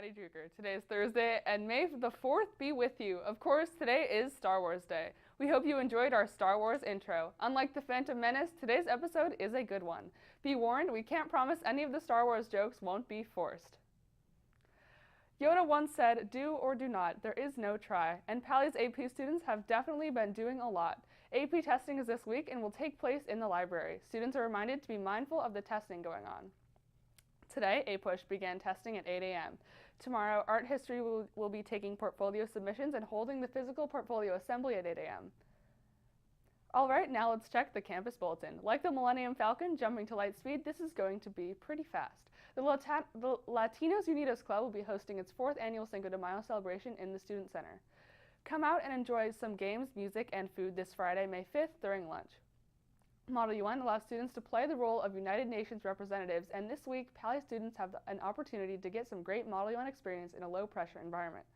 Maddie Drucker. Today is Thursday, and may the 4th be with you. Of course, today is Star Wars Day. We hope you enjoyed our Star Wars intro. Unlike The Phantom Menace, today's episode is a good one. Be warned, we can't promise any of the Star Wars jokes won't be forced. Yoda once said, "Do or do not, there is no try," and Pally's AP students have definitely been doing a lot. AP testing is this week and will take place in the library. Students are reminded to be mindful of the testing going on. Today, APUSH began testing at 8 a.m. Tomorrow, Art History will be taking portfolio submissions and holding the physical portfolio assembly at 8 a.m. All right, now let's check the campus bulletin. Like the Millennium Falcon jumping to light speed, this is going to be pretty fast. The Latinos Unidos Club will be hosting its 4th annual Cinco de Mayo celebration in the Student Center. Come out and enjoy some games, music, and food this Friday, May 5th, during lunch. Model UN allows students to play the role of United Nations representatives, and this week, Pally students have an opportunity to get some great Model UN experience in a low-pressure environment.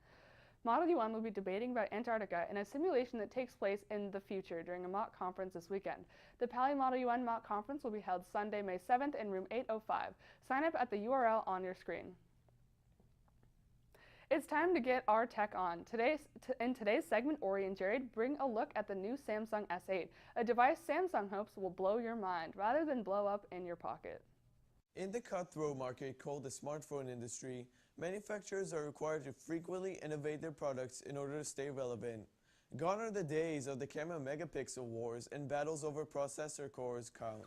Model UN will be debating about Antarctica in a simulation that takes place in the future during a mock conference this weekend. The Pally Model UN mock conference will be held Sunday, May 7th in room 805. Sign up at the URL on your screen. It's time to get our tech on. In today's segment, Ori and Jared bring a look at the new Samsung S8, a device Samsung hopes will blow your mind rather than blow up in your pocket. In the cutthroat market called the smartphone industry, manufacturers are required to frequently innovate their products in order to stay relevant. Gone are the days of the camera megapixel wars and battles over processor cores count.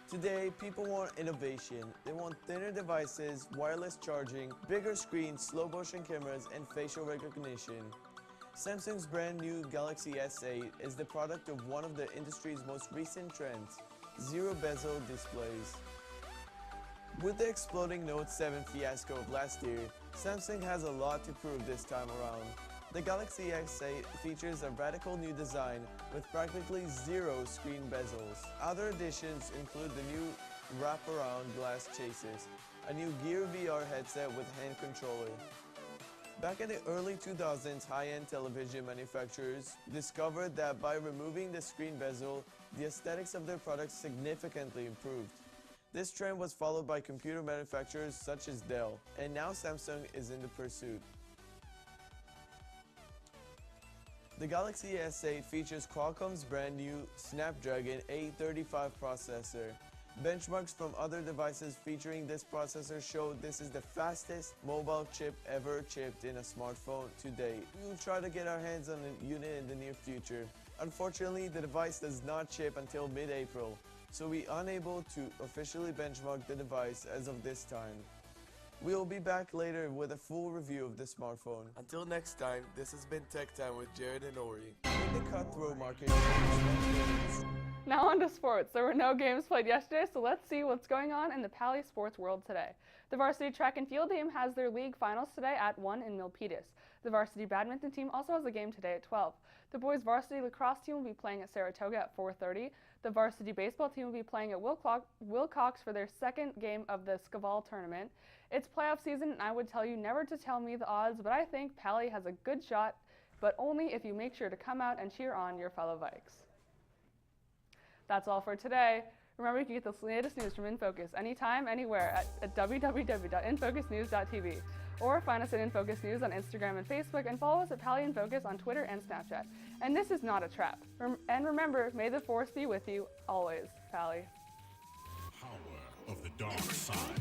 Today, people want innovation. They want thinner devices, wireless charging, bigger screens, slow motion cameras, and facial recognition. Samsung's brand new Galaxy S8 is the product of one of the industry's most recent trends, zero bezel displays. With the exploding Note 7 fiasco of last year, Samsung has a lot to prove this time around. The Galaxy S8 features a radical new design with practically zero screen bezels. Other additions include the new wraparound glass chases, a new Gear VR headset with hand controller. Back in the early 2000s, high-end television manufacturers discovered that by removing the screen bezel, the aesthetics of their products significantly improved. This trend was followed by computer manufacturers such as Dell, and now Samsung is in the pursuit. The Galaxy S8 features Qualcomm's brand new Snapdragon 835 processor. Benchmarks from other devices featuring this processor show this is the fastest mobile chip ever chipped in a smartphone to date. We will try to get our hands on a unit in the near future. Unfortunately, the device does not ship until mid-April, so we are unable to officially benchmark the device as of this time. We will be back later with a full review of the smartphone. Until next time, this has been Tech Time with Jared and Ori. In the cutthroat market, Now on to sports. There were no games played yesterday, so let's see what's going on in the Pally sports world today. The varsity track and field team has their league finals today at 1 in Milpitas. The varsity badminton team also has a game today at 12. The boys varsity lacrosse team will be playing at Saratoga at 4:30. The varsity baseball team will be playing at Wilcox for their second game of the Scaval tournament. It's playoff season, and I would tell you never to tell me the odds, but I think Pally has a good shot, but only if you make sure to come out and cheer on your fellow Vikes. That's all for today. Remember, you can get the latest news from InFocus anytime, anywhere at www.infocusnews.tv. Or find us at InFocus News on Instagram and Facebook, and follow us at Pally InFocus on Twitter and Snapchat. And this is not a trap. And remember, may the Force be with you always, Pally. Power of the dark side.